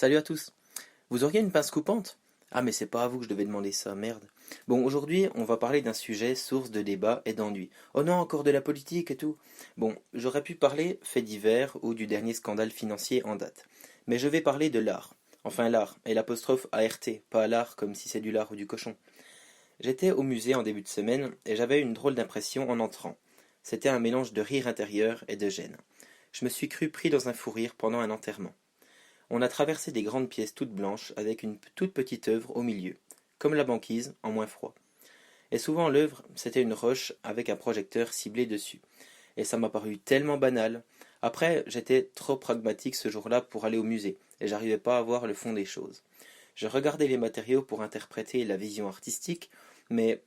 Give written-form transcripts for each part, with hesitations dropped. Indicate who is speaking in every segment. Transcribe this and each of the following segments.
Speaker 1: Salut à tous. Vous auriez une pince coupante? Ah mais c'est pas à vous que je devais demander ça, merde. Bon, aujourd'hui, on va parler d'un sujet source de débat et d'ennui. Oh non, encore de la politique et tout. Bon, j'aurais pu parler faits divers ou du dernier scandale financier en date. Mais je vais parler de l'art. Enfin l'art, et l'apostrophe ART, pas l'art comme si c'est du lard ou du cochon. J'étais au musée en début de semaine et j'avais une drôle d'impression en entrant. C'était un mélange de rire intérieur et de gêne. Je me suis cru pris dans un fou rire pendant un enterrement. On a traversé des grandes pièces toutes blanches avec une toute petite œuvre au milieu, comme la banquise, en moins froid. Et souvent l'œuvre, c'était une roche avec un projecteur ciblé dessus. Et ça m'a paru tellement banal. Après, j'étais trop pragmatique ce jour-là pour aller au musée, et j'arrivais pas à voir le fond des choses. Je regardais les matériaux pour interpréter la vision artistique, mais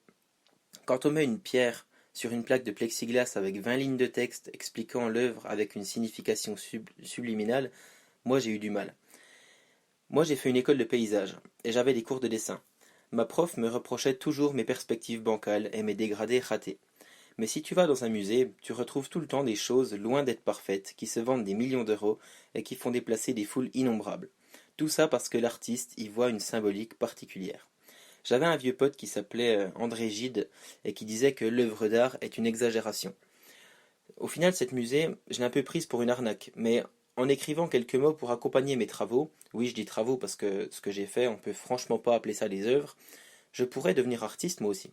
Speaker 1: quand on met une pierre sur une plaque de plexiglas avec 20 lignes de texte expliquant l'œuvre avec une signification subliminale, moi j'ai eu du mal. Moi j'ai fait une école de paysage, et j'avais des cours de dessin. Ma prof me reprochait toujours mes perspectives bancales et mes dégradés ratés. Mais si tu vas dans un musée, tu retrouves tout le temps des choses loin d'être parfaites, qui se vendent des millions d'euros et qui font déplacer des foules innombrables. Tout ça parce que l'artiste y voit une symbolique particulière. J'avais un vieux pote qui s'appelait André Gide et qui disait que l'œuvre d'art est une exagération. Au final, cette musée, je l'ai un peu prise pour une arnaque, mais en écrivant quelques mots pour accompagner mes travaux, oui je dis travaux parce que ce que j'ai fait, on peut franchement pas appeler ça des œuvres, je pourrais devenir artiste moi aussi.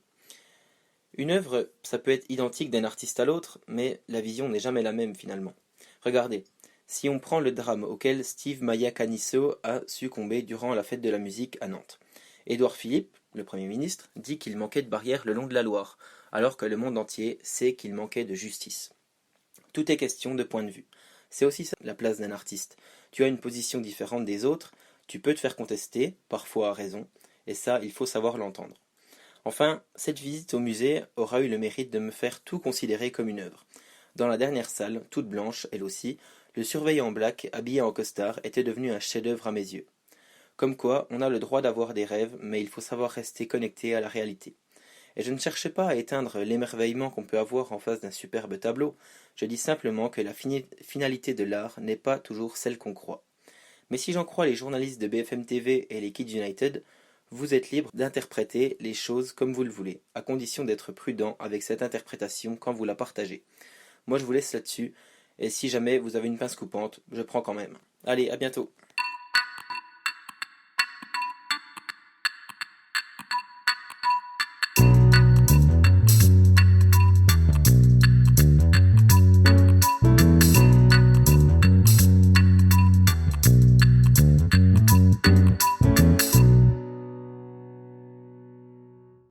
Speaker 1: Une œuvre, ça peut être identique d'un artiste à l'autre, mais la vision n'est jamais la même finalement. Regardez, si on prend le drame auquel Steve Maia Caniço a succombé durant la fête de la musique à Nantes. Édouard Philippe, le Premier ministre, dit qu'il manquait de barrières le long de la Loire, alors que le monde entier sait qu'il manquait de justice. Tout est question de point de vue. C'est aussi ça la place d'un artiste. Tu as une position différente des autres, tu peux te faire contester, parfois à raison, et ça, il faut savoir l'entendre. Enfin, cette visite au musée aura eu le mérite de me faire tout considérer comme une œuvre. Dans la dernière salle, toute blanche, elle aussi, le surveillant black, habillé en costard, était devenu un chef-d'œuvre à mes yeux. Comme quoi, on a le droit d'avoir des rêves, mais il faut savoir rester connecté à la réalité. Et je ne cherchais pas à éteindre l'émerveillement qu'on peut avoir en face d'un superbe tableau, je dis simplement que la finalité de l'art n'est pas toujours celle qu'on croit. Mais si j'en crois les journalistes de BFM TV et les Kids United, vous êtes libre d'interpréter les choses comme vous le voulez, à condition d'être prudent avec cette interprétation quand vous la partagez. Moi je vous laisse là-dessus, et si jamais vous avez une pince coupante, je prends quand même. Allez, à bientôt.